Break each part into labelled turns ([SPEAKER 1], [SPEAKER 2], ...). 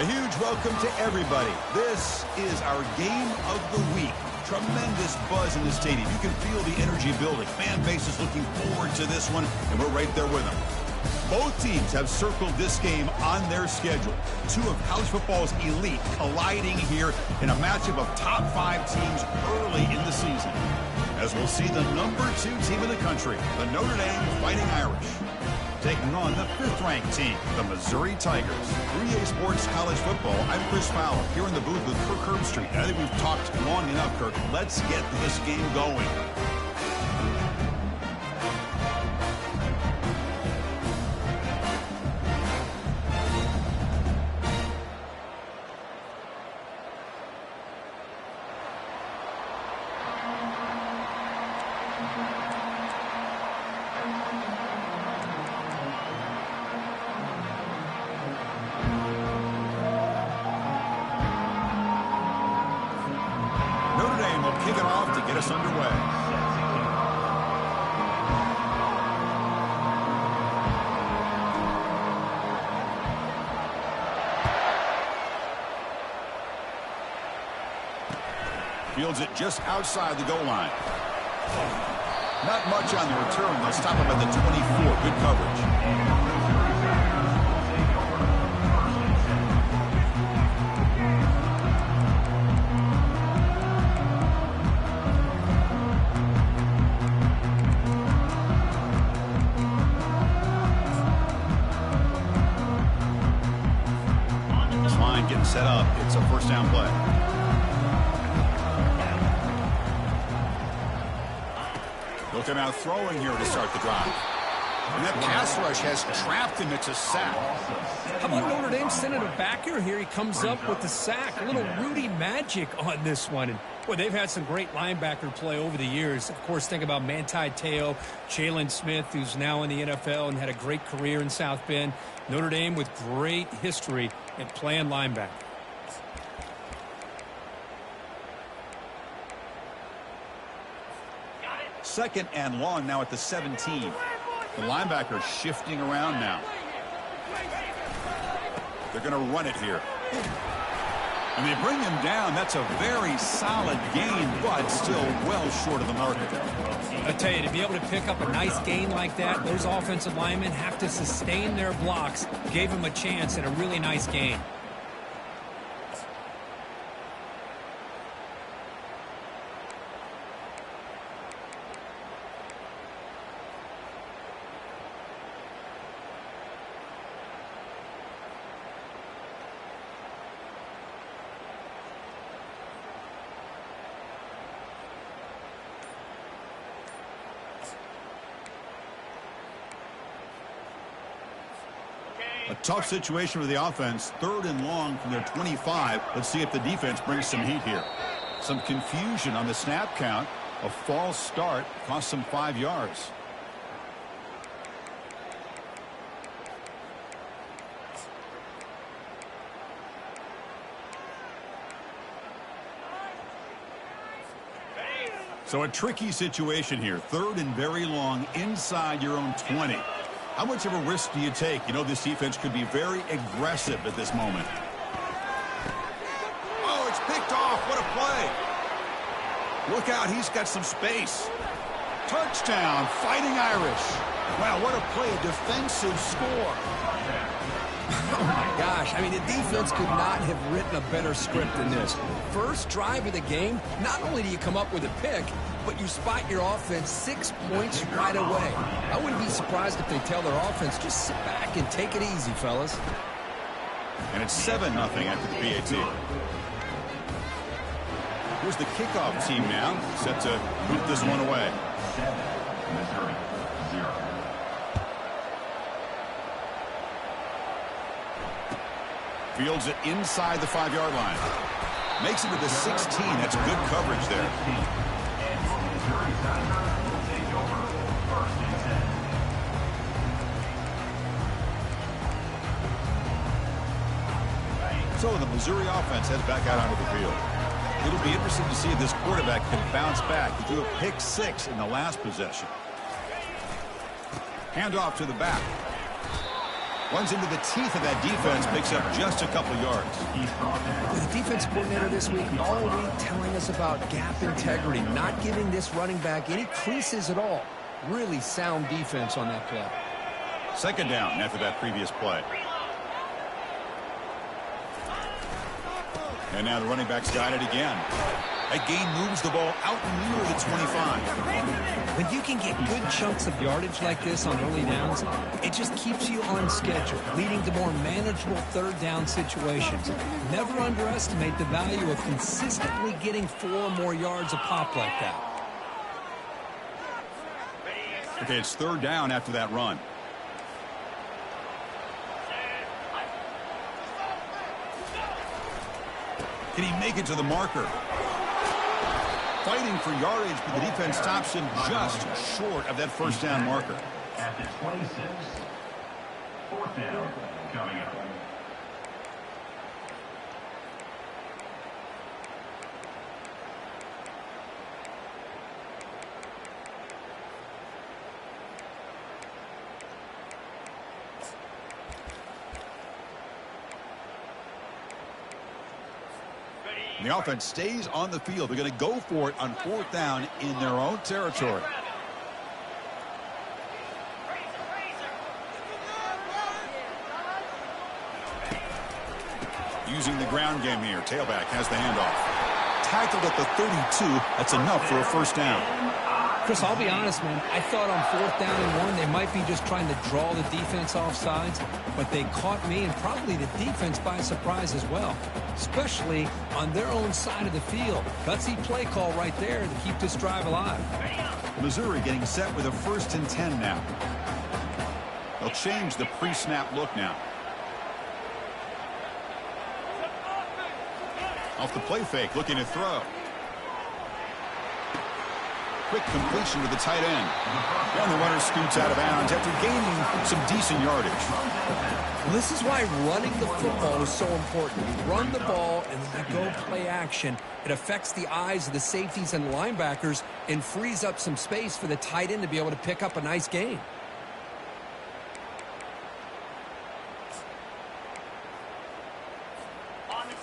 [SPEAKER 1] A huge welcome to everybody. This is our game of the week. Tremendous buzz in the stadium. You can feel the energy building. Fan base is looking forward to this one, and we're right there with them. Both teams have circled this game on their schedule. Two of college football's elite colliding here in a matchup of top 5 teams early in the season. As we'll see the number 2 team in the country, the Notre Dame Fighting Irish, taking on the 5th-ranked team, the Missouri Tigers. 3A Sports College Football, I'm Chris Fowler, here in the booth with Kirk Herbstreit. I think we've talked long enough, Kirk. Let's get this game going. Kick it off to get us underway. Fields it just outside the goal line. Not much on the return. They'll stop him at the 24. Good coverage. Set up. It's a first down play. Looking out throwing here to start the drive. And that pass rush has trapped him. It's a sack.
[SPEAKER 2] How about Notre Dame sending him back here? Here he comes up with the sack. A little Rudy magic on this one. And boy, they've had some great linebacker play over the years. Of course, think about Manti Te'o, Jalen Smith, who's now in the NFL and had a great career in South Bend. Notre Dame with great history at playing linebacker.
[SPEAKER 1] Second and long now at the 17. The linebacker shifting around now. They're going to run it here. And they bring him down. That's a very solid gain, but still well short of the mark.
[SPEAKER 2] I tell you, to be able to pick up a nice gain like that, those offensive linemen have to sustain their blocks. Gave him a chance and a really nice gain.
[SPEAKER 1] A tough situation for the offense. 3rd and long from their 25. Let's see if the defense brings some heat here. Some confusion on the snap count. A false start cost them 5 yards. So a tricky situation here. 3rd and very long inside your own 20. How much of a risk do you take? You know, this defense could be very aggressive at this moment. Oh, it's picked off. What a play. Look out. He's got some space. Touchdown, Fighting Irish. Wow, what a play. A defensive score.
[SPEAKER 3] Oh, my gosh. I mean, the defense could not have written a better script than this. First drive of the game, not only do you come up with a pick, but you spot your offense 6 points right away. I wouldn't be surprised if they tell their offense, just sit back and take it easy, fellas.
[SPEAKER 1] And it's 7-0 after the PAT. Here's the kickoff team now, set to boot this one away.
[SPEAKER 4] Missouri, 0.
[SPEAKER 1] Fields it inside the 5-yard line. Makes it to the 16. That's good coverage there. So the Missouri offense heads back out onto the field. It'll be interesting to see if this quarterback can bounce back. He threw a pick 6 in the last possession. Handoff to the back. Runs into the teeth of that defense, picks up just a couple yards.
[SPEAKER 3] The defense coordinator this week all week telling us about gap integrity, not giving this running back any creases at all. Really sound defense on that play.
[SPEAKER 1] Second down after that previous play. And now the running back's got it again. That gain moves the ball out near the 25.
[SPEAKER 2] When you can get good chunks of yardage like this on early downs, it just keeps you on schedule, leading to more manageable third down situations. Never underestimate the value of consistently getting 4 or more yards a pop like that.
[SPEAKER 1] Okay, it's third down after that run. Can he make it to the marker? Fighting for yardage, but the defense stops him just short of that first down marker.
[SPEAKER 4] At the 26. Fourth down coming up.
[SPEAKER 1] The offense stays on the field. They're going to go for it on fourth down in their own territory. Using the ground game here. Tailback has the handoff. Tackled at the 32. That's enough for a first down.
[SPEAKER 2] Chris, I'll be honest, man. I thought on fourth down and 1, they might be just trying to draw the defense off sides, but they caught me and probably the defense by surprise as well, especially on their own side of the field. Gutsy play call right there to keep this drive alive.
[SPEAKER 1] Missouri getting set with a 1st and 10 now. They'll change the pre-snap look now. Off the play fake, looking to throw. Quick completion to the tight end. And the runner scoots out of bounds after gaining some decent yardage.
[SPEAKER 3] Well, this is why running the football is so important. You run the ball and then you go play action. It affects the eyes of the safeties and linebackers and frees up some space for the tight end to be able to pick up a nice gain.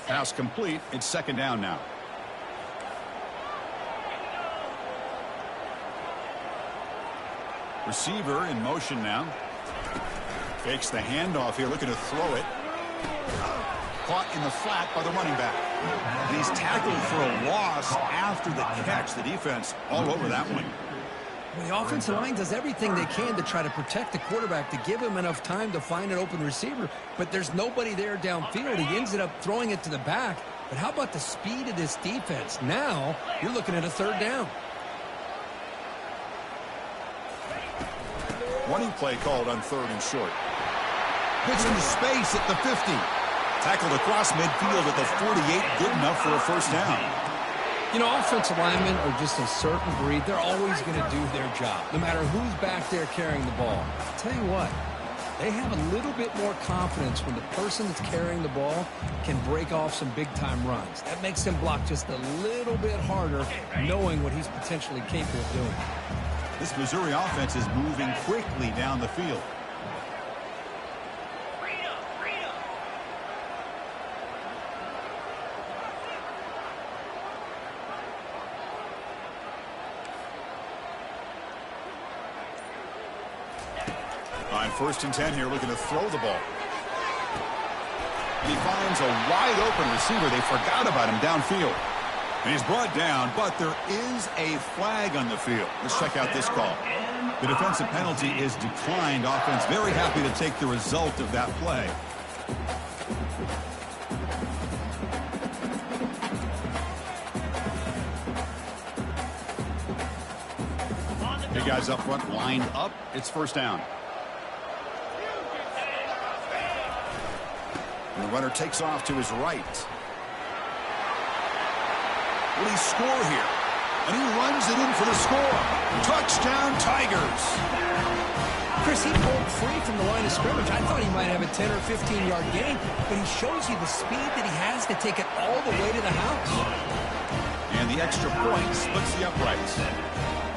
[SPEAKER 1] Pass complete. It's second down now. Receiver in motion now. Fakes the handoff here, looking to throw it. Caught in the flat by the running back. And he's tackled for a loss after the catch. The defense all over that one.
[SPEAKER 3] Well, the offensive line does everything they can to try to protect the quarterback, to give him enough time to find an open receiver, but there's nobody there downfield. He ends up throwing it to the back. But how about the speed of this defense? Now you're looking at a third down.
[SPEAKER 1] Running play called on 3rd and short. Pitch into space at the 50. Tackled across midfield at the 48. Good enough for a first down.
[SPEAKER 2] You know, offensive linemen are just a certain breed. They're always going to do their job, no matter who's back there carrying the ball. I'll tell you what, they have a little bit more confidence when the person that's carrying the ball can break off some big-time runs. That makes him block just a little bit harder, knowing what he's potentially capable of doing.
[SPEAKER 1] This Missouri offense is moving quickly down the field. On 1st and 10 here, looking to throw the ball. And he finds a wide open receiver. They forgot about him downfield. And he's brought down, but there is a flag on the field. Let's check out this call. The defensive penalty is declined. Offense very happy to take the result of that play. Big guys up front lined up. It's first down. And the runner takes off to his right. Will he score here? And he runs it in for the score. Touchdown, Tigers.
[SPEAKER 2] Chris, he pulled free from the line of scrimmage. I thought he might have a 10 or 15-yard gain, but he shows you the speed that he has to take it all the way to the house.
[SPEAKER 1] And the extra point splits the uprights.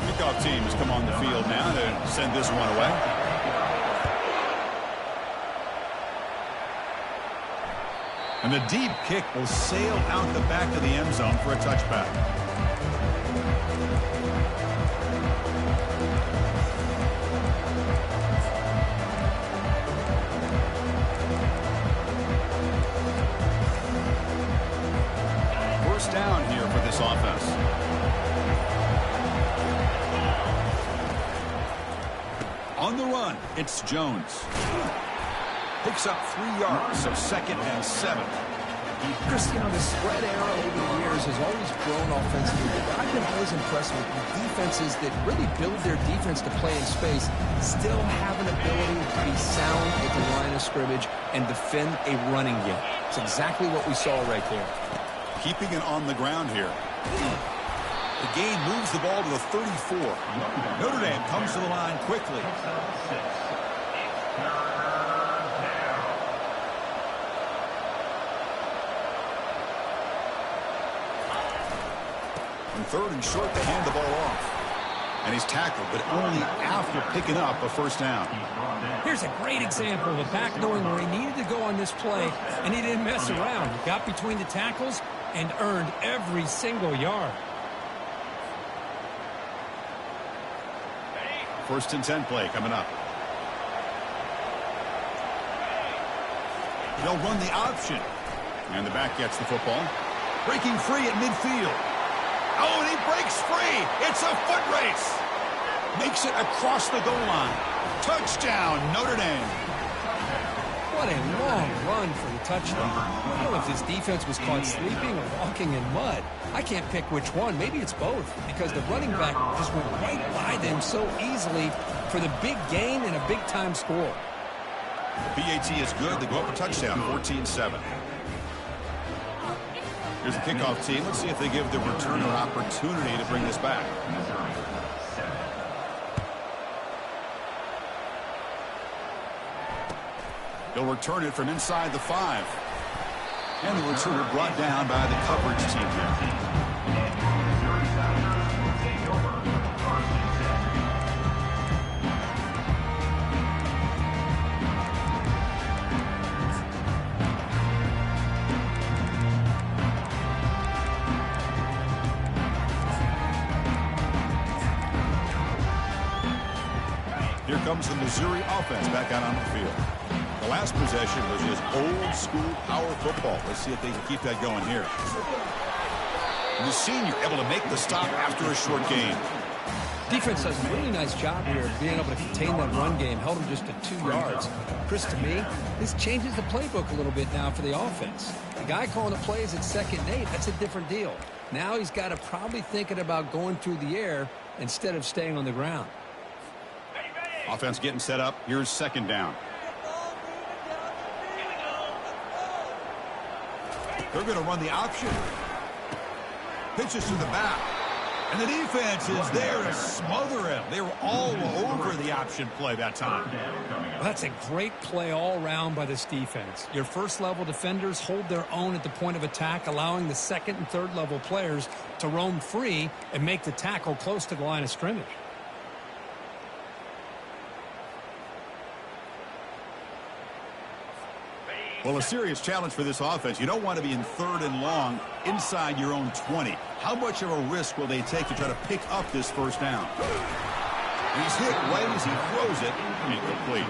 [SPEAKER 1] Kickoff team has come on the field now to send this one away. And the deep kick will sail out the back of the end zone for a touchback. First down here for this offense. On the run, it's Jones. Picks up 3 yards, so 2nd and 7.
[SPEAKER 3] Chris, you know, the spread era over the years has always grown offensively, but I've been always impressed with the defenses that really build their defense to play in space, still have an ability to be sound at the line of scrimmage and defend a running game. It's exactly what we saw right there.
[SPEAKER 1] Keeping it on the ground here. The gain moves the ball to the 34. Notre Dame comes to the line quickly. On 3rd and short, they hand the ball off. And he's tackled, but only after picking up a first down.
[SPEAKER 2] Here's a great example of a back knowing where he needed to go on this play, and he didn't mess around. He got between the tackles and earned every single yard.
[SPEAKER 1] 1st and 10 play coming up. They'll run the option. And the back gets the football. Breaking free at midfield. Oh, and he breaks free. It's a foot race. Makes it across the goal line. Touchdown, Notre Dame.
[SPEAKER 2] What a long run for the touchdown. I don't know if this defense was caught sleeping or walking in mud. I can't pick which one. Maybe it's both, because the running back just went right by them so easily for the big gain and a big-time score.
[SPEAKER 1] The PAT is good. They go up a touchdown, 14-7. Here's the kickoff team. Let's see if they give the returner opportunity to bring this back. He'll return it from inside the 5. And the returner brought down by the coverage team here. Here comes the Missouri offense back out on the field. The last possession was just old-school power football. Let's see if they can keep that going here. And the senior able to make the stop after a short gain.
[SPEAKER 2] Defense does a really nice job here of being able to contain that run game. Held them just to 2 yards. Chris, to me, this changes the playbook a little bit now for the offense. The guy calling the plays at 2nd and 8, that's a different deal. Now he's got to probably thinking about going through the air instead of staying on the ground.
[SPEAKER 1] Offense getting set up. Here's 2nd down. They're going to run the option. Pitches to the back. And the defense is there to smother him. They were all over the option play that time.
[SPEAKER 2] Well, that's a great play all around by this defense. Your first-level defenders hold their own at the point of attack, allowing the 2nd and 3rd-level players to roam free and make the tackle close to the line of scrimmage.
[SPEAKER 1] Well, a serious challenge for this offense. You don't want to be in 3rd and long inside your own 20. How much of a risk will they take to try to pick up this first down? He's hit right as he throws it. Incomplete.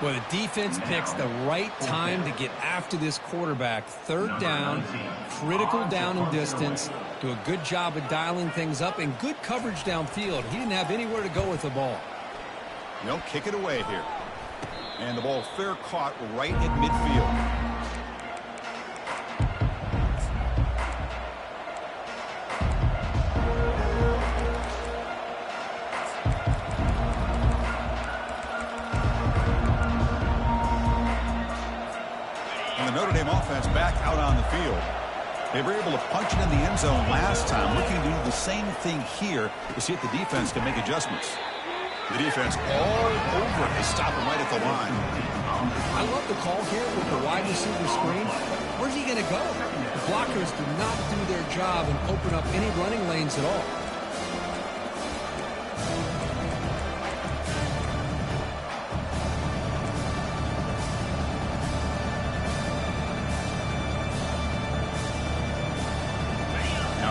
[SPEAKER 2] Well, the defense picks the right time to get after this quarterback. 3rd down, critical down and distance. Do a good job of dialing things up and good coverage downfield. He didn't have anywhere to go with the ball.
[SPEAKER 1] They'll kick it away here. And the ball fair caught right at midfield. And the Notre Dame offense back out on the field. They were able to punch it in the end zone last time. Looking to do the same thing here to see if the defense can make adjustments. The defense all over it. They stop him right at the line.
[SPEAKER 2] I love the call here with the wide receiver screen. Where's he going to go? The blockers do not do their job and open up any running lanes at all.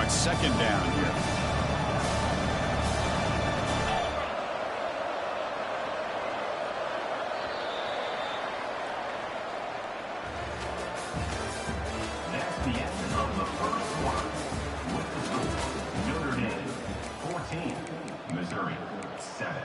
[SPEAKER 1] on second down here.
[SPEAKER 4] That's the end of the first quarter. With the score, Notre Dame 14, Missouri 7.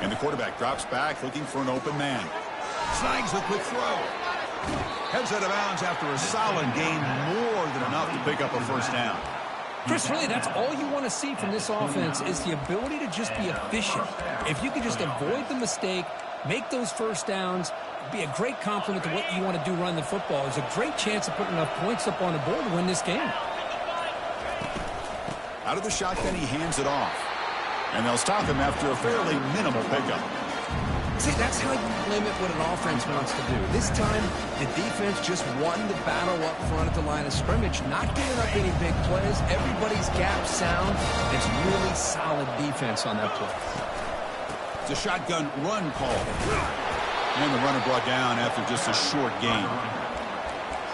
[SPEAKER 1] And the quarterback drops back looking for an open man. Snags the quick throw. Heads out of bounds after a solid gain, more than enough to pick up a first down.
[SPEAKER 2] Chris, really, that's all you want to see from this offense is the ability to just be efficient. If you can just avoid the mistake, make those first downs, be a great complement to what you want to do running the football. There's a great chance of putting enough points up on the board to win this game.
[SPEAKER 1] Out of the shotgun, he hands it off. And they'll stop him after a fairly minimal pickup.
[SPEAKER 3] See, that's how you limit what an offense wants to do. This time, the defense just won the battle up front at the line of scrimmage, not giving up any big plays. Everybody's gap sound. It's really solid defense on that play.
[SPEAKER 1] It's a shotgun run call. And the runner brought down after just a short gain.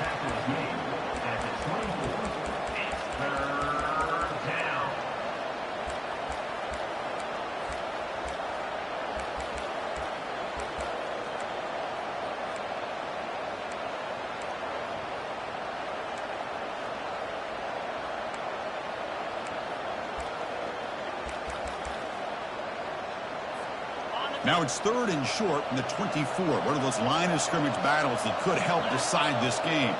[SPEAKER 4] Tackle is made at the 24. It's third down.
[SPEAKER 1] Now it's third and short in the 24. One of those line of scrimmage battles that could help decide this game.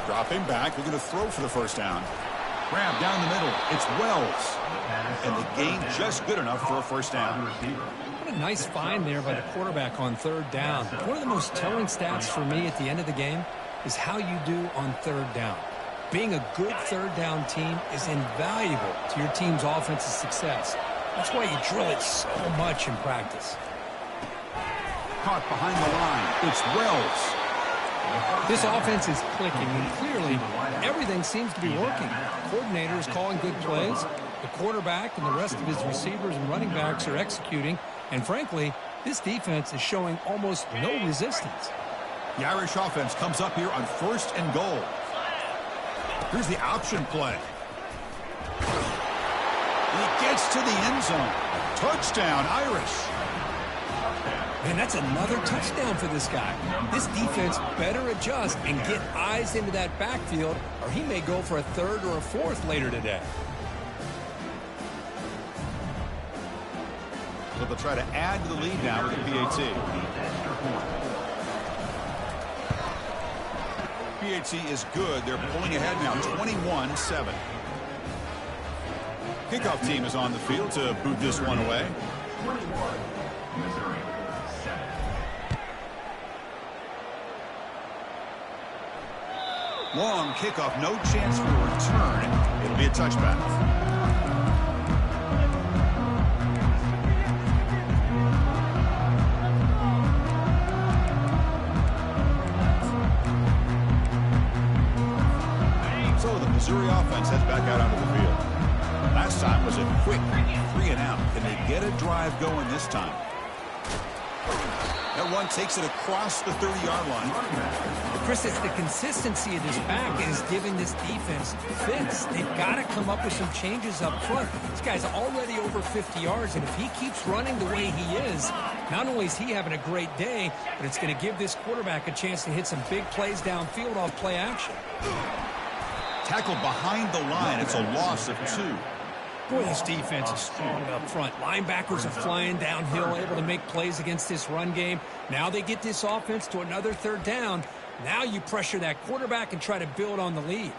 [SPEAKER 1] Dropping back, looking to throw for the first down. Grab down the middle. It's Wells. And the gain just good enough for a first down.
[SPEAKER 2] What a nice find there by the quarterback on third down. One of the most telling stats for me at the end of the game is how you do on third down. Being a good third down team is invaluable to your team's offensive success. That's why you drill it so much in practice.
[SPEAKER 1] Caught behind the line. It's Wells.
[SPEAKER 2] This offense is clicking, and clearly everything seems to be working. The coordinator is calling good plays. The quarterback and the rest of his receivers and running backs are executing. And frankly, this defense is showing almost no resistance.
[SPEAKER 1] The Irish offense comes up here on first and goal. Here's the option play. He gets to the end zone. Touchdown, Irish.
[SPEAKER 2] Man, that's another touchdown for this guy. This defense better adjust and get eyes into that backfield, or he may go for a third or a fourth later today.
[SPEAKER 1] So they'll try to add to the lead now with the PAT. PAT is good. They're pulling ahead now, 21-7. Kickoff team is on the field to boot this one away.
[SPEAKER 4] 21, Missouri 7.
[SPEAKER 1] Long kickoff, no chance for a return. It'll be a touchback. Missouri offense heads back out onto the field. Last time was a quick 3-and-out. Can they get a drive going this time? That run takes it across the 30-yard line.
[SPEAKER 2] Chris, it's the consistency of this back is giving this defense fits. They've got to come up with some changes up front. This guy's already over 50 yards, and if he keeps running the way he is, not only is he having a great day, but it's going to give this quarterback a chance to hit some big plays downfield off play action.
[SPEAKER 1] Tackled behind the line. It's a loss of 2.
[SPEAKER 2] Boy, this defense is strong up front. Linebackers are flying downhill, able to make plays against this run game. Now they get this offense to another third down. Now you pressure that quarterback and try to build on the lead.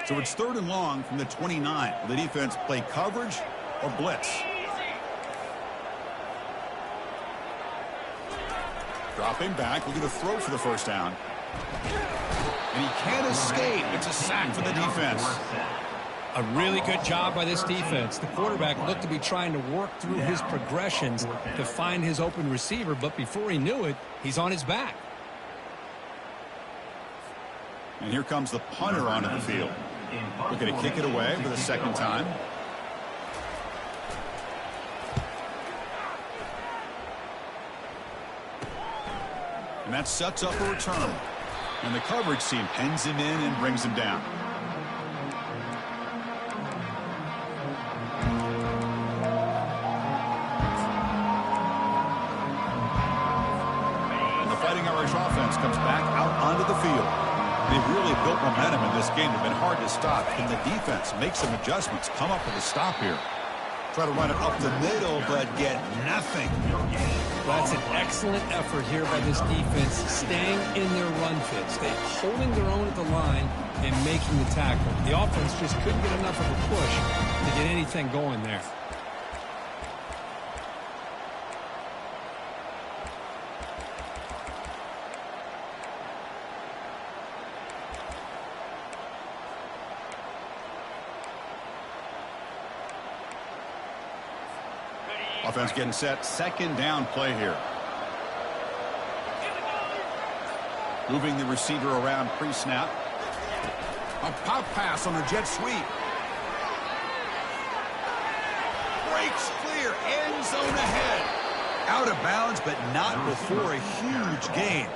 [SPEAKER 1] So it's third and long from the 29. Will the defense play coverage or blitz? Dropping back, looking to throw for the first down. And he can't escape. It's a sack for the defense.
[SPEAKER 2] A really good job by this defense. The quarterback looked to be trying to work through his progressions to find his open receiver, but before he knew it, he's on his back.
[SPEAKER 1] And here comes the punter onto the field. Looking to kick it away for the second time. And that sets up a return. And the coverage team pens him in and brings him down. And the Fighting Irish offense comes back out onto the field. They've really built momentum in this game. They've been hard to stop. Can the defense make some adjustments, come up with a stop here? Try to run it up the middle, but get nothing.
[SPEAKER 2] That's an excellent effort here by this defense, staying in their run fits. They're holding their own at the line and making the tackle. The offense just couldn't get enough of a push to get anything going there.
[SPEAKER 1] Offense getting set. Second down play here. Moving the receiver around pre-snap. A pop pass on a jet sweep. Breaks clear. End zone ahead. Out of bounds, but not before a huge gain.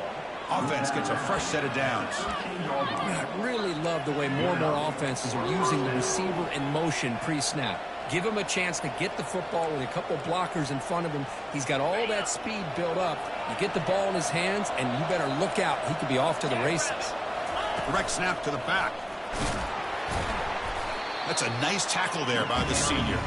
[SPEAKER 1] Offense gets a fresh set of downs.
[SPEAKER 2] I really love the way more and more offenses are using the receiver in motion pre-snap. Give him a chance to get the football with a couple blockers in front of him. He's got all that speed built up. You get the ball in his hands, and you better look out. He could be off to the races.
[SPEAKER 1] Direct snap to the back. That's a nice tackle there by the senior.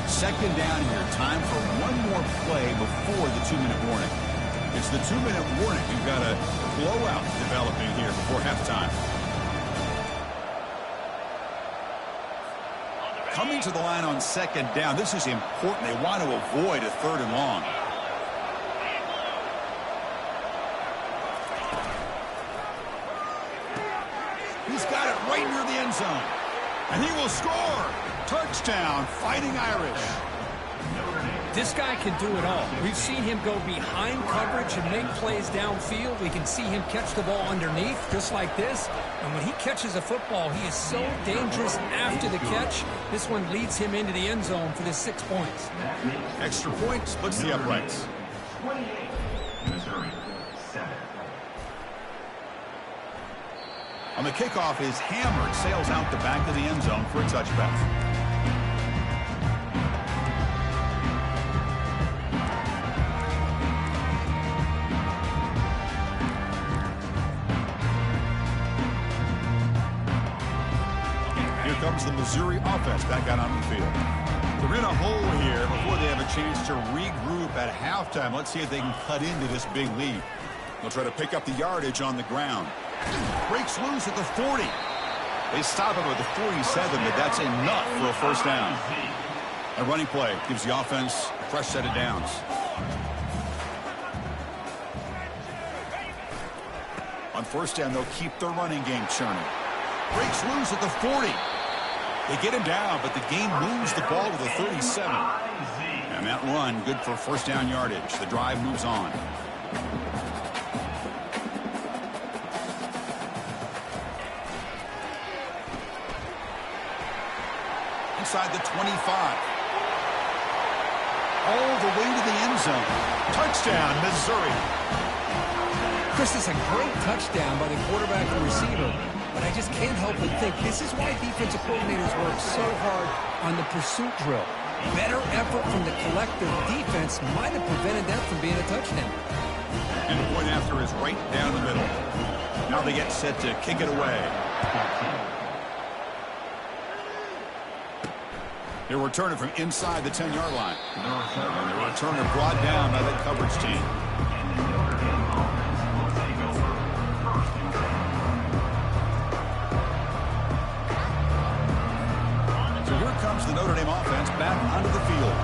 [SPEAKER 1] Second down here. Time for one more play before the 2-minute warning. It's the 2-minute warning. You've got a blowout developing here before halftime. Coming to the line on second down. This is important. They want to avoid a 3rd and long. He's got it right near the end zone. And he will score. Touchdown, Fighting Irish.
[SPEAKER 2] This guy can do it all. We've seen him go behind coverage and make plays downfield. We can see him catch the ball underneath, just like this. And when he catches a football, he is so dangerous after the catch. This one leads him into the end zone for the 6 points.
[SPEAKER 1] Extra point splits the uprights.
[SPEAKER 4] 28, Missouri, 7.
[SPEAKER 1] On the kickoff is hammered, sails out the back of the end zone for a touchback. Here comes the Missouri offense back out on the field. They're in a hole here before they have a chance to regroup at halftime. Let's see if they can cut into this big lead. They'll try to pick up the yardage on the ground. Breaks loose at the 40. They stop him at the 47, but that's enough for a first down. A running play gives the offense a fresh set of downs. On first down, they'll keep their running game churning. Breaks loose at the 40. They get him down, but the game moves the ball to the 37. And that run, good for first down yardage. The drive moves on. Inside the 25. All the way to the end zone. Touchdown, Missouri.
[SPEAKER 2] Chris, is a great touchdown by the quarterback and receiver, but I just can't help but think this is why defensive coordinators work so hard on the pursuit drill. Better effort from the collective defense might have prevented that from being a touchdown.
[SPEAKER 1] And the point after is right down the middle. Now they get set to kick it away. They're returning from inside the 10-yard line. And the returner brought down by the coverage team. back onto the field.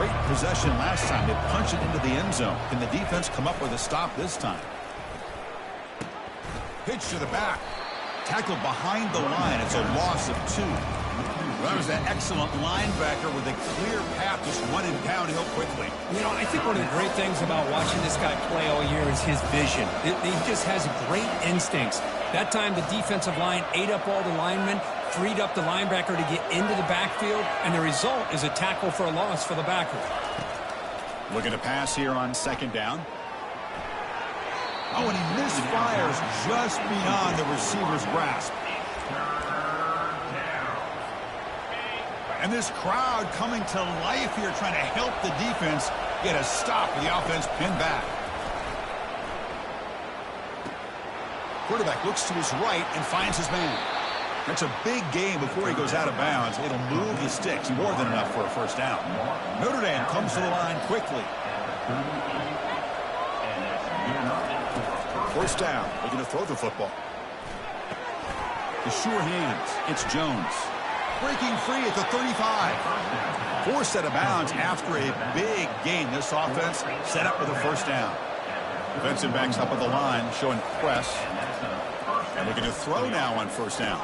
[SPEAKER 1] Great possession last time. They punched it into the end zone. Can the defense come up with a stop this time? Pitch to the back. Tackled behind the line. It's a loss of 2. Well, that was an excellent linebacker with a clear path, just running downhill quickly.
[SPEAKER 2] You know, I think one of the great things about watching this guy play all year is his vision. He just has great instincts. That time, the defensive line ate up all the linemen, freed up the linebacker to get into the backfield, and the result is a tackle for a loss for the backer.
[SPEAKER 1] Looking to pass here on second down. Oh, and he misfires just beyond the receiver's grasp. And this crowd coming to life here, trying to help the defense get a stop with the offense pinned back. Quarterback looks to his right and finds his man. That's a big gain before he goes out of bounds. It'll move the sticks, more than enough for a first down. Notre Dame comes to the line quickly. First down, looking to throw the football. The sure hands, it's Jones. Breaking free at the 35. Forced out of bounds after a big gain. This offense set up with a first down. Defensive backs up at the line, showing press. And looking to throw now on first down.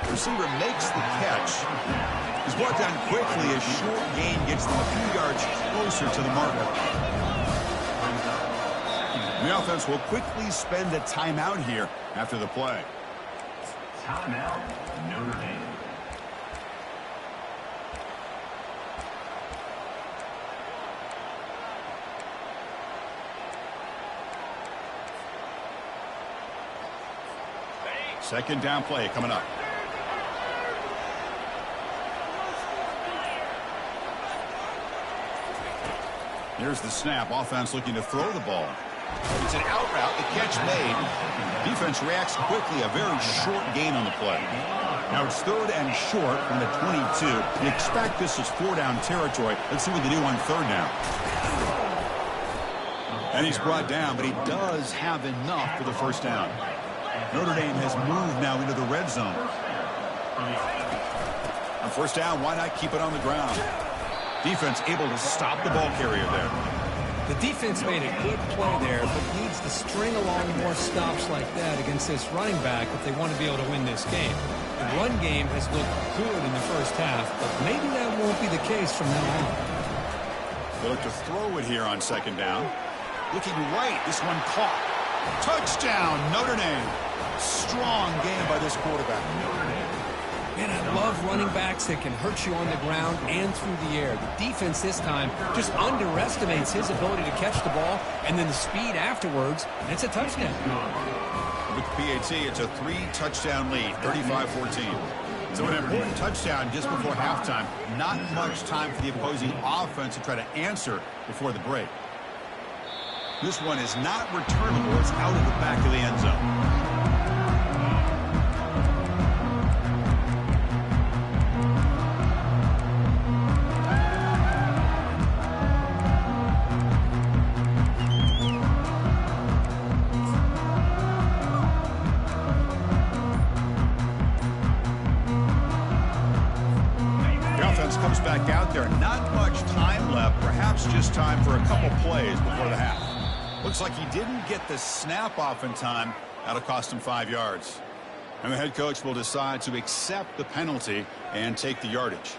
[SPEAKER 1] The receiver makes the catch. He's brought down quickly. A short gain gets them a few yards closer to the marker. The offense will quickly spend a timeout here after the play.
[SPEAKER 4] Timeout, Notre Dame.
[SPEAKER 1] Second down play coming up. Here's the snap. Offense looking to throw the ball. It's an out route. The catch made. Defense reacts quickly. A very short gain on the play. Now it's third and short from the 22. You expect this is 4-down territory. Let's see what they do on third down. And he's brought down, but he does have enough for the first down. Notre Dame has moved now into the red zone. On first down, why not keep it on the ground? Defense able to stop the ball carrier there.
[SPEAKER 2] The defense made a good play there, but needs to string along more stops like that against this running back if they want to be able to win this game. The run game has looked good in the first half, but maybe that won't be the case from now on.
[SPEAKER 1] They look to throw it here on second down. Looking right, this one caught. Touchdown, Notre Dame. Strong game by this quarterback.
[SPEAKER 2] Man, I love running backs that can hurt you on the ground and through the air. The defense this time just underestimates his ability to catch the ball, and then the speed afterwards, and it's a touchdown.
[SPEAKER 1] With the PAT, it's a 3-touchdown lead, 35-14. So an important touchdown just before halftime. Not much time for the opposing offense to try to answer before the break. This one is not returnable. It's out of the back of the end zone. Comes back out there. Not much time left. Perhaps just time for a couple plays before the half. Looks like he didn't get the snap off in time. That'll cost him 5 yards. And the head coach will decide to accept the penalty and take the yardage.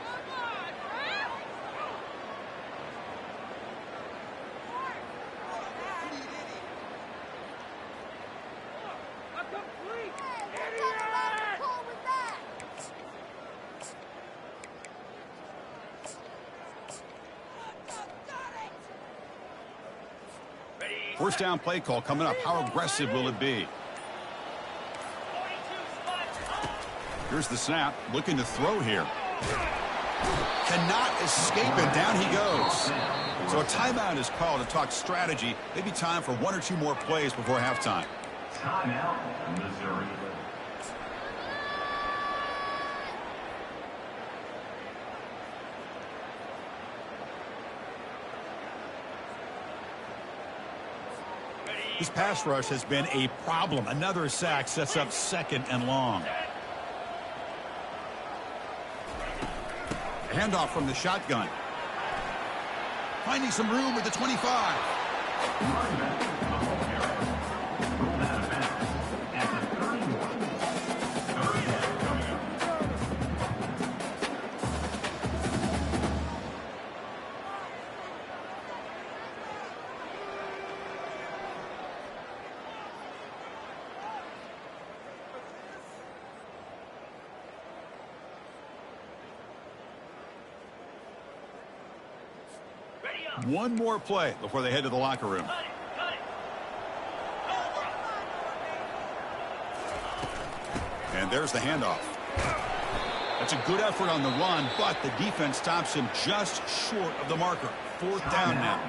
[SPEAKER 1] First down play call coming up. How aggressive will it be? Here's the snap. Looking to throw here. Cannot escape it. Down he goes. So a timeout is called to talk strategy. Maybe time for 1 or 2 more plays before halftime.
[SPEAKER 4] Timeout, Missouri.
[SPEAKER 1] This pass rush has been a problem. Another sack sets up second and long. Handoff from the shotgun. Finding some room at the 25. One more play before they head to the locker room. And there's the handoff. That's a good effort on the run, but the defense stops him just short of the marker. 4th down now.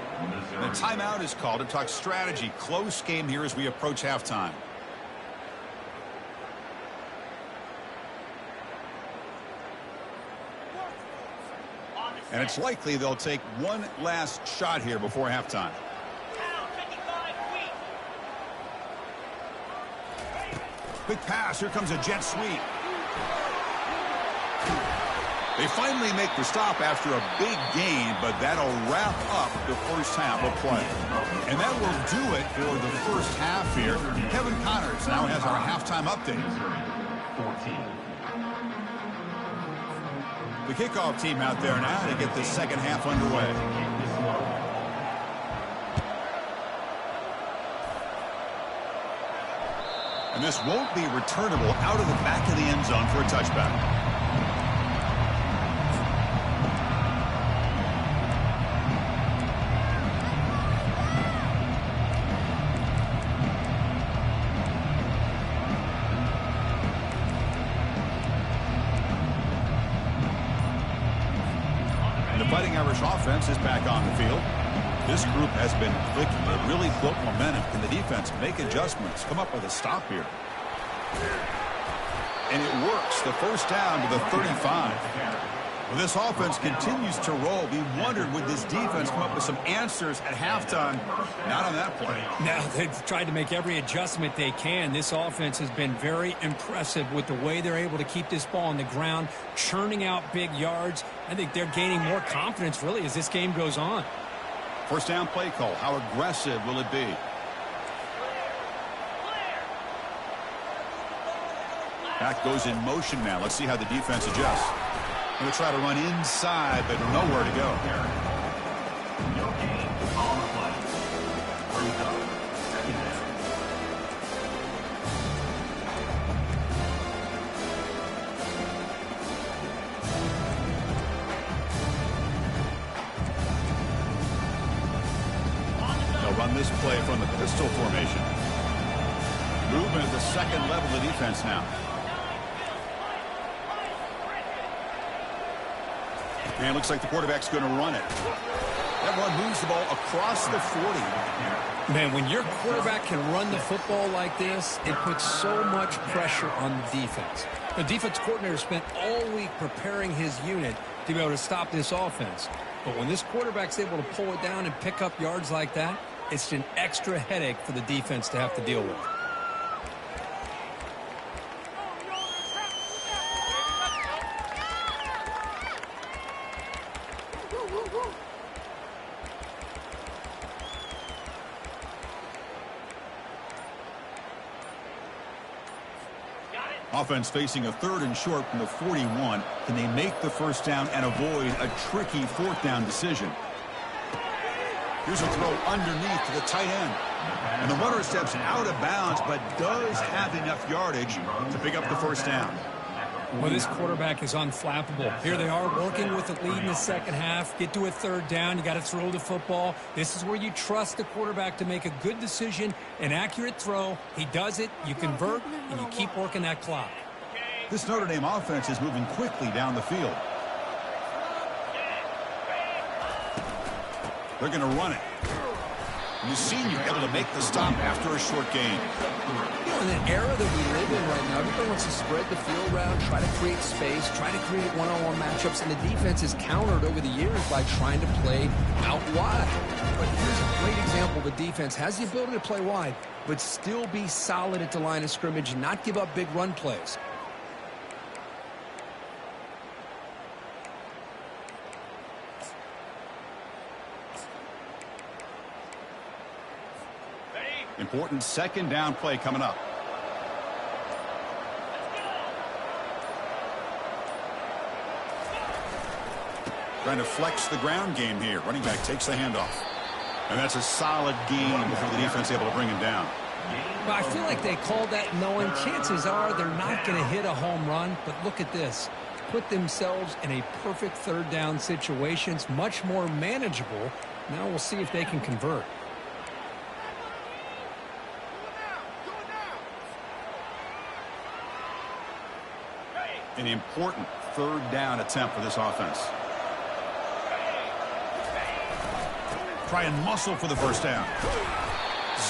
[SPEAKER 1] The timeout is called to talk strategy. Close game here as we approach halftime. And it's likely they'll take one last shot here before halftime. Big pass. Here comes a jet sweep. They finally make the stop after a big gain, but that'll wrap up the first half of play. And that will do it for the first half here. Kevin Connors now has our halftime update.
[SPEAKER 4] 14.
[SPEAKER 1] The kickoff team out there now to get the second half underway. And this won't be returnable out of the back of the end zone for a touchback. Fighting Irish offense is back on the field. This group has been clicking. They've really built momentum. Can the defense make adjustments? Come up with a stop here. And it works. The first down to the 35. Well, this offense continues to roll. We wondered, would this defense come up with some answers at halftime? Not on that play.
[SPEAKER 2] Now, they've tried to make every adjustment they can. This offense has been very impressive with the way they're able to keep this ball on the ground, churning out big yards. I think they're gaining more confidence, really, as this game goes on.
[SPEAKER 1] First down play call. How aggressive will it be? Back goes in motion now. Let's see how the defense adjusts. Going to try to run inside, but nowhere to go.
[SPEAKER 4] No gain on the play. Brings up second down.
[SPEAKER 1] They'll run this play from the pistol formation. Movement at the second level of the defense now. And it looks like the quarterback's going to run it. That run moves the ball across the 40.
[SPEAKER 2] Man, when your quarterback can run the football like this, it puts so much pressure on the defense. The defense coordinator spent all week preparing his unit to be able to stop this offense. But when this quarterback's able to pull it down and pick up yards like that, it's an extra headache for the defense to have to deal with.
[SPEAKER 1] Offense facing a 3rd and short from the 41. Can they make the first down and avoid a tricky 4th down decision? Here's a throw underneath to the tight end. And the runner steps out of bounds, but does have enough yardage to pick up the first down.
[SPEAKER 2] Well, this quarterback is unflappable. Here they are working with the lead in the second half. Get to a 3rd down. You got to throw the football. This is where you trust the quarterback to make a good decision, an accurate throw. He does it. You convert, and you keep working that clock.
[SPEAKER 1] This Notre Dame offense is moving quickly down the field. They're going to run it. You've seen you able to make the stop after a short gain.
[SPEAKER 3] You know, in an era that we live in right now, everybody wants to spread the field around, try to create space, try to create one-on-one matchups, and the defense is countered over the years by trying to play out wide. But here's a great example. The defense has the ability to play wide, but still be solid at the line of scrimmage and not give up big run plays.
[SPEAKER 1] important second down play coming up. Trying to flex the ground game here. Running back takes the handoff. And that's a solid gain before the defense able to bring him down.
[SPEAKER 2] Well, I feel like they called that knowing chances are they're not going to hit a home run. But look at this. Put themselves in a perfect third down situation. It's much more manageable. Now we'll see if they can convert.
[SPEAKER 1] An important third down attempt for this offense. Try and muscle for the first down.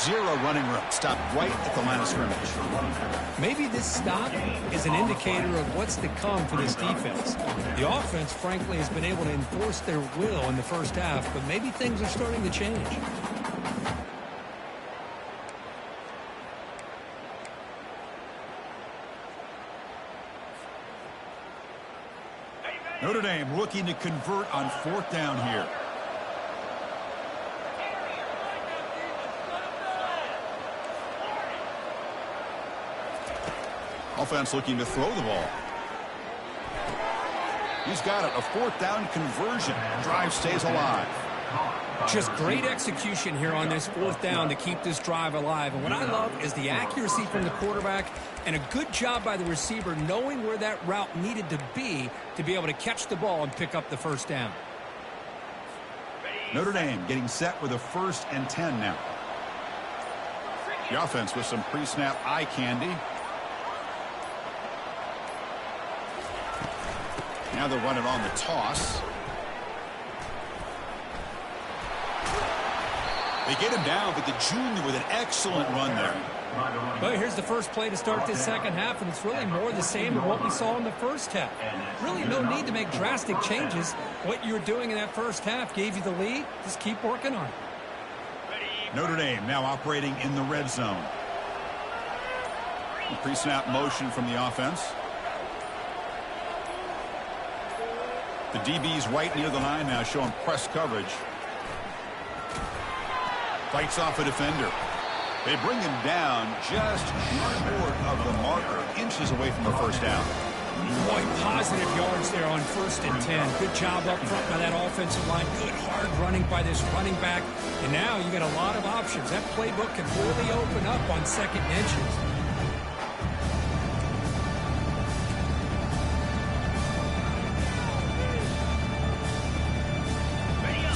[SPEAKER 1] Zero running room. Stop right at the line of scrimmage.
[SPEAKER 2] Maybe this stop is an indicator of what's to come for this defense. The offense, frankly, has been able to enforce their will in the first half, but maybe things are starting to change.
[SPEAKER 1] Notre Dame looking to convert on fourth down here. Offense looking to throw the ball. He's got it. A fourth down conversion. Drive stays alive.
[SPEAKER 2] Just great execution here on this fourth down to keep this drive alive. And what I love is the accuracy from the quarterback and a good job by the receiver knowing where that route needed to be able to catch the ball and pick up the first down.
[SPEAKER 1] Notre Dame getting set with a 1st and 10 now. The offense with some pre-snap eye candy. Now they'll run it on the toss. They get him down, but the junior with an excellent run there.
[SPEAKER 2] Well, here's the first play to start this second half, and it's really more the same of what we saw in the first half. Really no need to make drastic changes. What you were doing in that first half gave you the lead. Just keep working on it.
[SPEAKER 1] Notre Dame now operating in the red zone. Pre-snap motion from the offense. The DB's right near the line now, showing press coverage. Fights off a defender. They bring him down just short of the marker, inches away from the first down.
[SPEAKER 2] Boy, positive yards there on 1st and 10. Good job up front by that offensive line. Good hard running by this running back. And now you got a lot of options. That playbook can really open up on 2nd and inches.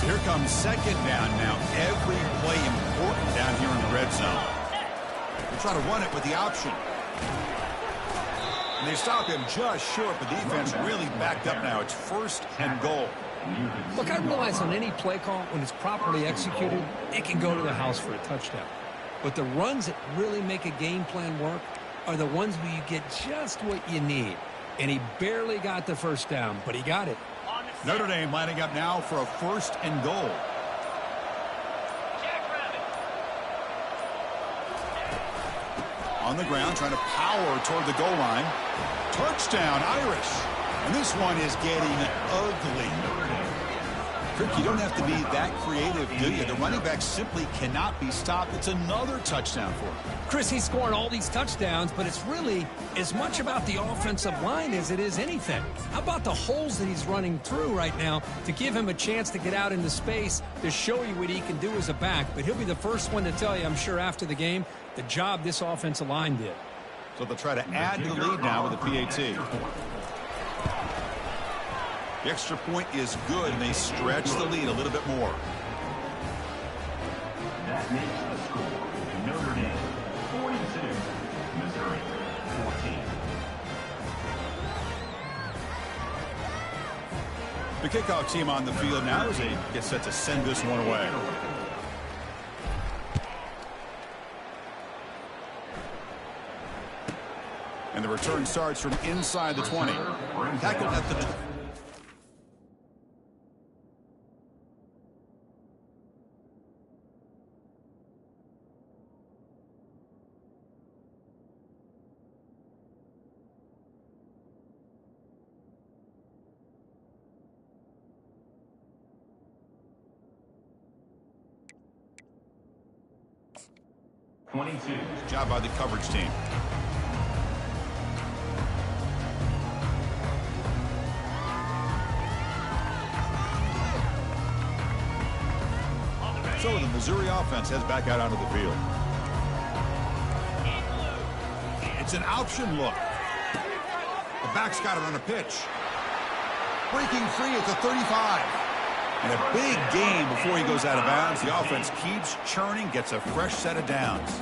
[SPEAKER 1] Here comes 2nd down now. Every play important down here in the red zone. They try to run it with the option. And they stop him just short. The defense really backed up now. It's 1st and goal.
[SPEAKER 2] Look, I realize on any play call, when it's properly executed, it can go to the house for a touchdown. But the runs that really make a game plan work are the ones where you get just what you need. And he barely got the first down, but he got it.
[SPEAKER 1] Notre Dame lining up now for a 1st and goal. On the ground, trying to power toward the goal line. Touchdown, Irish. And this one is getting ugly. Kirk, you don't have to be that creative, do you? The running back simply cannot be stopped. It's another touchdown for him.
[SPEAKER 2] Chris, he's scoring all these touchdowns, but it's really as much about the offensive line as it is anything. How about the holes that he's running through right now to give him a chance to get out into space to show you what he can do as a back? But he'll be the first one to tell you, I'm sure, after the game, the job this offensive line did.
[SPEAKER 1] So they'll try to add to the lead now with the PAT. The extra point is good, and they stretch the lead a little bit more.
[SPEAKER 4] That makes the score Notre Dame 42, Missouri 14.
[SPEAKER 1] The kickoff team on the field now as they get set to send this one away. And the return starts from inside the 20. Tackled at the...
[SPEAKER 4] 22.
[SPEAKER 1] Good job by the coverage team. So the Missouri offense heads back out onto the field. It's an option look. The back's got it on a pitch. Breaking free at the 35. And a big gain before he goes out of bounds. The offense keeps churning, gets a fresh set of downs.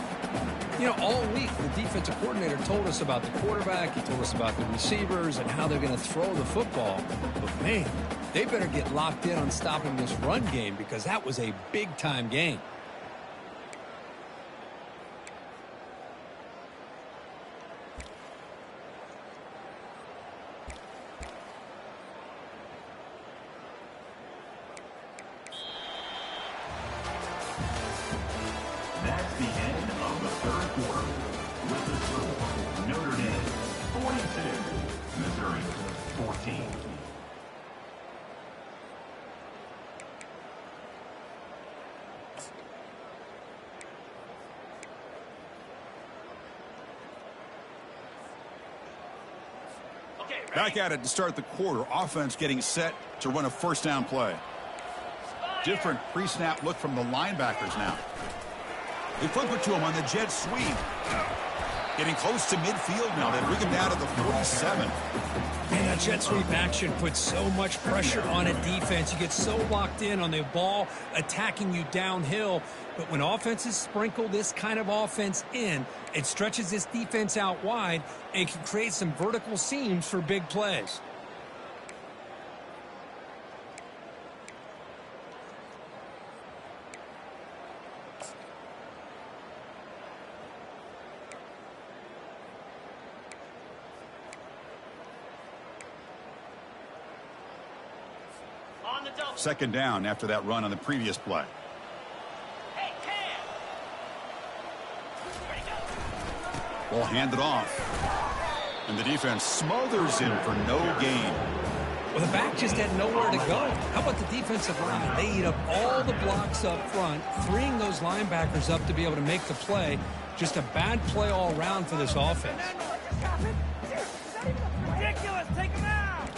[SPEAKER 2] You know, all week, the defensive coordinator told us about the quarterback. He told us about the receivers and how they're going to throw the football. But, man, they better get locked in on stopping this run game because that was a big-time game.
[SPEAKER 4] That's the end of the third quarter. With the score, Notre Dame 42, Missouri 14.
[SPEAKER 1] Back at it to start the quarter. Offense getting set to run a first down play. Different pre-snap look from the linebackers now. They flip it to him on the jet sweep. Getting close to midfield now. They bring him down to the 47.
[SPEAKER 2] Man, that jet sweep action puts so much pressure on a defense. You get so locked in on the ball attacking you downhill. But when offenses sprinkle this kind of offense in, it stretches this defense out wide and can create some vertical seams for big plays.
[SPEAKER 1] Second down after that run on the previous play. Ball handed off. And the defense smothers him for no gain.
[SPEAKER 2] Well, the back just had nowhere to go. How about the defensive line? They eat up all the blocks up front, freeing those linebackers up to be able to make the play. Just a bad play all around for this offense.
[SPEAKER 5] Ridiculous. Take him out.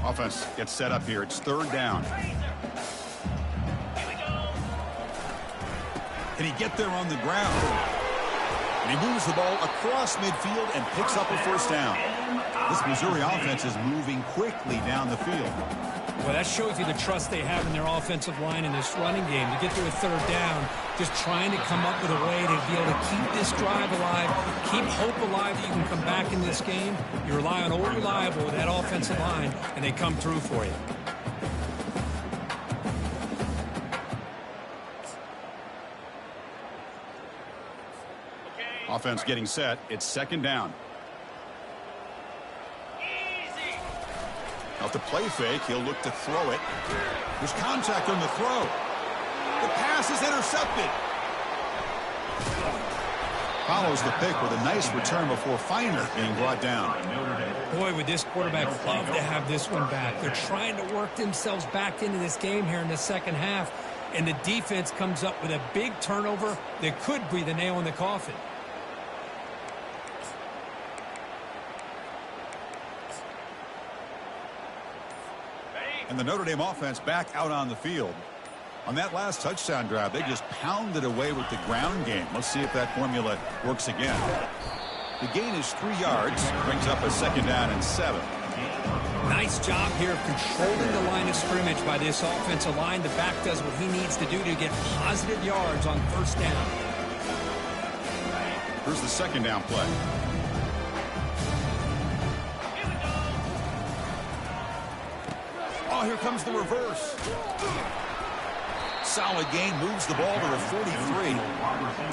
[SPEAKER 1] Offense gets set up here. It's third down. Can he get there on the ground? And he moves the ball across midfield and picks up a first down. This Missouri offense is moving quickly down the field.
[SPEAKER 2] Well, that shows you the trust they have in their offensive line in this running game. To get to a third down, just trying to come up with a way to be able to keep this drive alive, keep hope alive that you can come back in this game. You rely on Old Reliable with that offensive line, and they come through for you.
[SPEAKER 1] Offense getting set. It's second down. Now to play fake, he'll look to throw it. There's contact on the throw. The pass is intercepted. Follows the pick with a nice return before Feiner being brought down.
[SPEAKER 2] Boy, would this quarterback love to have this one back. They're trying to work themselves back into this game here in the second half, and the defense comes up with a big turnover that could be the nail in the coffin.
[SPEAKER 1] And the Notre Dame offense back out on the field. On that last touchdown drive, they just pounded away with the ground game. Let's see if that formula works again. The gain is 3 yards. Brings up a second down and 7.
[SPEAKER 2] Nice job here of controlling the line of scrimmage by this offensive line. The back does what he needs to do to get positive yards on first down.
[SPEAKER 1] Here's the second down play. Oh, here comes the reverse. Solid gain, moves the ball to the 43.
[SPEAKER 2] You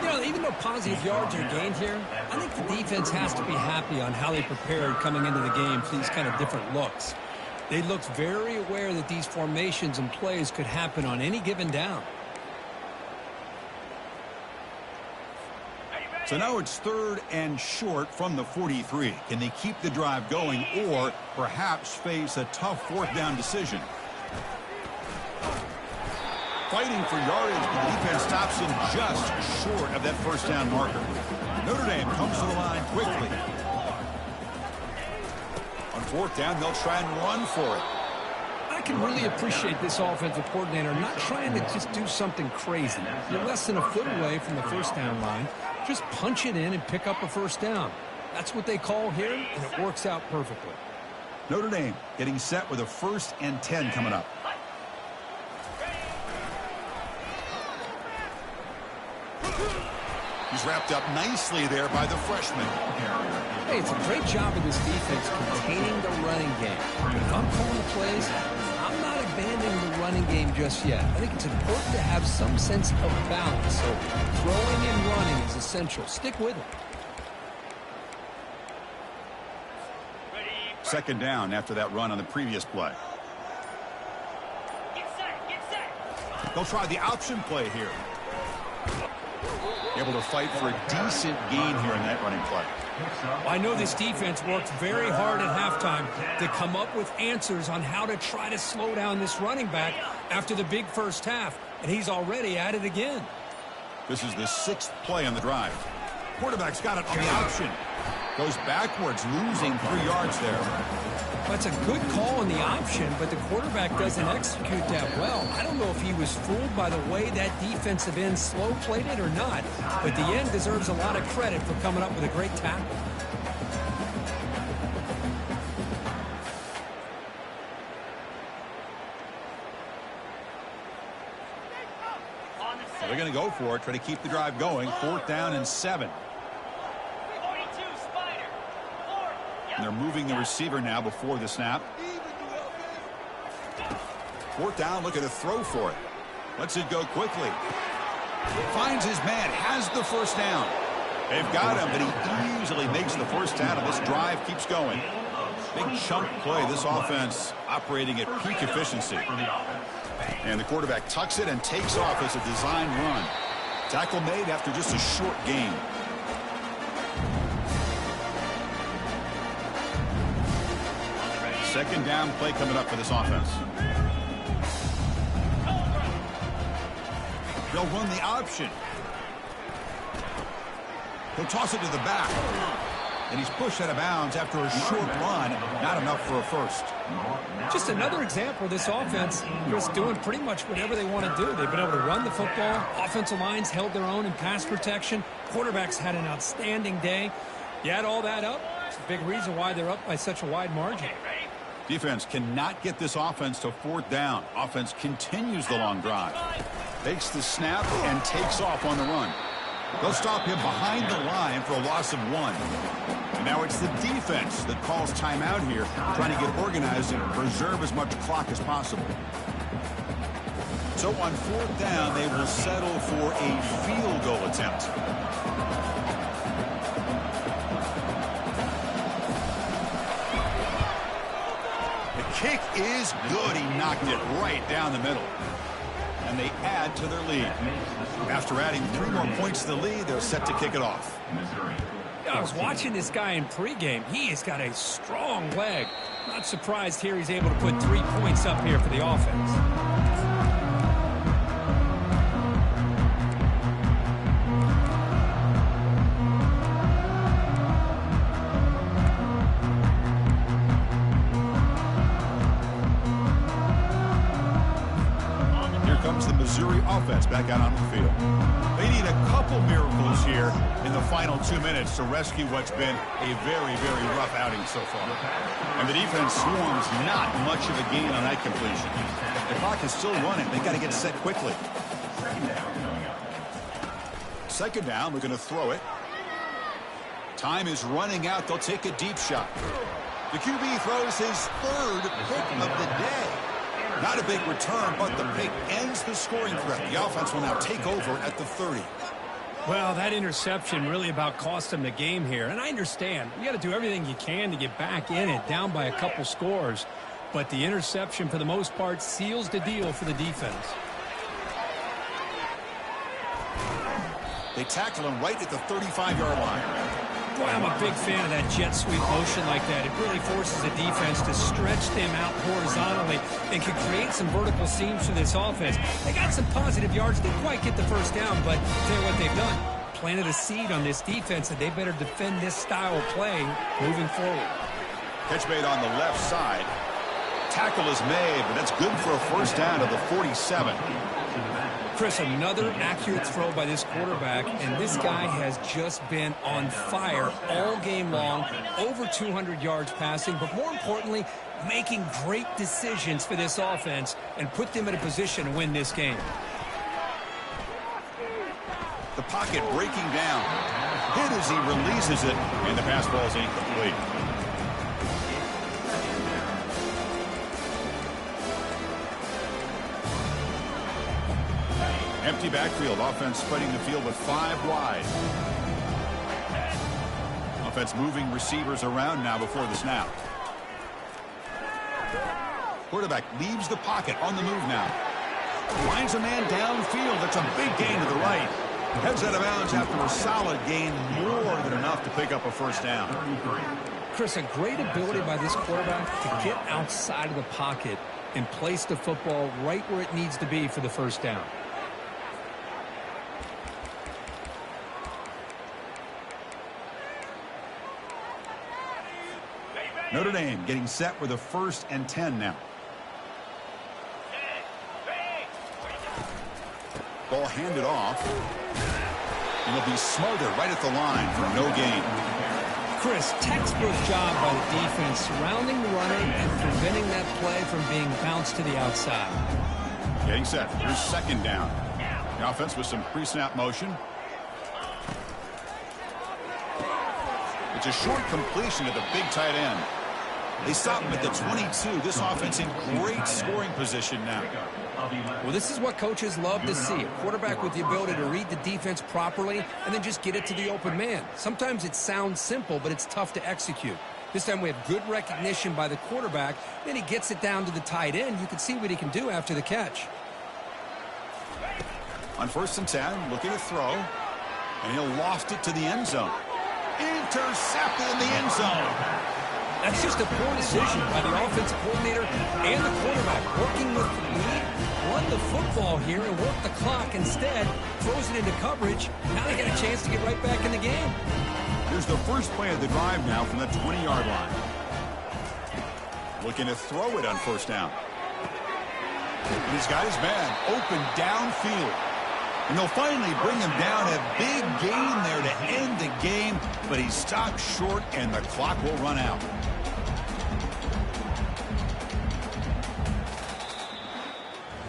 [SPEAKER 2] know, even though positive yards are gained here, I think the defense has to be happy on how they prepared coming into the game for these kind of different looks. They looked very aware that these formations and plays could happen on any given down.
[SPEAKER 1] So now it's third and short from the 43. Can they keep the drive going or perhaps face a tough fourth down decision? fighting for yardage, but the defense stops him just short of that first down marker. Notre Dame comes to the line quickly. On fourth down, they'll try and run for it.
[SPEAKER 2] I can really appreciate this offensive coordinator not trying to just do something crazy. You're less than a foot away from the first down line. Just punch it in and pick up a first down. That's what they call here, and it works out perfectly.
[SPEAKER 1] Notre Dame getting set with a 1st and 10 coming up. He's wrapped up nicely there by the freshman.
[SPEAKER 2] Hey, it's a great job of this defense containing the running game. But if I'm calling the plays, I'm not abandoning the running game just yet. I think it's important to have some sense of balance. So throwing and running is essential. Stick with it.
[SPEAKER 1] Second down after that run on the previous play.
[SPEAKER 5] Get set, get set.
[SPEAKER 1] They'll try the option play here. Able to fight for a decent gain here in that running play.
[SPEAKER 2] Well, I know this defense worked very hard at halftime to come up with answers on how to try to slow down this running back after the big first half, and he's already at it again.
[SPEAKER 1] This is the 6th play on the drive. Quarterback's got it on the option. Goes backwards, losing 3 yards there.
[SPEAKER 2] That's a good call on the option, but the quarterback doesn't execute that well. I don't know if he was fooled by the way that defensive end slow played it or not, but the end deserves a lot of credit for coming up with a great tackle.
[SPEAKER 1] So they're going to go for it, try to keep the drive going. 4th down and 7.
[SPEAKER 5] 42, Spider. 4.
[SPEAKER 1] And they're moving the receiver now before the snap. 4th down, looking to throw for it. Lets it go quickly. Finds his man, has the first down. They've got him, but he easily makes the first down, and this drive keeps going. Big chunk play, this offense operating at peak efficiency. And the quarterback tucks it and takes off as a design run. Tackle made after just a short gain. Second down play coming up for this offense. They'll run the option. He'll toss it to the back. And he's pushed out of bounds after a short run. Not enough for a first.
[SPEAKER 2] Just another example of this offense just doing pretty much whatever they want to do. They've been able to run the football. Offensive lines held their own in pass protection. Quarterbacks had an outstanding day. You add all that up, it's a big reason why they're up by such a wide margin.
[SPEAKER 1] Defense cannot get this offense to 4th down. Offense continues the long drive. Takes the snap and takes off on the run. They'll stop him behind the line for a loss of 1. And now it's the defense that calls timeout here, trying to get organized and preserve as much clock as possible. So on 4th down, they will settle for a field goal attempt. The kick is good. He knocked it right down the middle. And they add to their lead. After adding 3 more points to the lead, they're set to kick it off.
[SPEAKER 2] I was watching this guy in pregame. He has got a strong leg. Not surprised here he's able to put 3 points up here for the offense.
[SPEAKER 1] Offense back out on the field. They need a couple miracles here in the final 2 minutes to rescue what's been a very, very rough outing so far. And the defense swarms not much of a gain on that completion. The clock is still running. They got to get set quickly. Second down, we're going to throw it. Time is running out. They'll take a deep shot. The QB throws his 3rd pick of the day. Not a big return, but the pick ends the scoring threat. The offense will now take over at the 30.
[SPEAKER 2] Well, that interception really about cost them the game here. And I understand. You got to do everything you can to get back in it, down by a couple scores. But the interception, for the most part, seals the deal for the defense.
[SPEAKER 1] They tackle him right at the 35-yard line.
[SPEAKER 2] Boy, I'm a big fan of that jet sweep motion like that. It really forces the defense to stretch them out horizontally and can create some vertical seams for this offense. They got some positive yards. Didn't quite get the first down, but tell you what they've done. Planted a seed on this defense that they better defend this style of play moving forward.
[SPEAKER 1] Catch made on the left side. Tackle is made, but that's good for a first down to the 47.
[SPEAKER 2] Chris, another accurate throw by this quarterback, and this guy has just been on fire all game long, over 200 yards passing, but more importantly, making great decisions for this offense and put them in a position to win this game.
[SPEAKER 1] The pocket breaking down. Hit as he releases it, and the pass ball is incomplete. Empty backfield. Offense spreading the field with 5 wide. Offense moving receivers around now before the snap. Quarterback leaves the pocket on the move now. Finds a man downfield. That's a big gain to the right. Heads out of bounds after a solid gain, more than enough to pick up a first down.
[SPEAKER 2] Chris, a great ability by this quarterback to get outside of the pocket and place the football right where it needs to be for the first down.
[SPEAKER 1] Notre Dame getting set with a 1st and 10 now. Ball handed off. And it'll be smothered right at the line for no gain.
[SPEAKER 2] Chris, textbook job by the defense surrounding the runner and preventing that play from being bounced to the outside.
[SPEAKER 1] Getting set. Here's 2nd down. The offense with some pre-snap motion. It's a short completion to the big tight end. They stop him at the 22. This offense in great scoring position now.
[SPEAKER 2] Well, this is what coaches love to see. A quarterback with the ability to read the defense properly and then just get it to the open man. Sometimes it sounds simple, but it's tough to execute. This time we have good recognition by the quarterback. Then he gets it down to the tight end. You can see what he can do after the catch.
[SPEAKER 1] On 1st and 10, looking to throw. And he'll loft it to the end zone. Intercepted in the end zone.
[SPEAKER 2] That's just a poor decision by the offensive coordinator and the quarterback. Working with the lead, run the football here and work the clock. Instead, throws it into coverage. Now they got a chance to get right back in the game.
[SPEAKER 1] Here's the first play of the drive now from the 20-yard line. Looking to throw it on 1st down. And he's got his man open downfield. And they'll finally bring him down. A big gain there to end the game, but he stopped short and the clock will run out.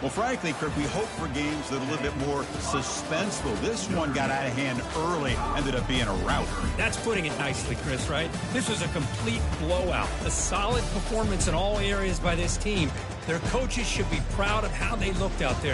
[SPEAKER 1] Well, frankly, Kirk, we hope for games that are a little bit more suspenseful. This one got out of hand early, ended up being a rout.
[SPEAKER 2] That's putting it nicely, Chris, right? This was a complete blowout. A solid performance in all areas by this team. Their coaches should be proud of how they looked out there today.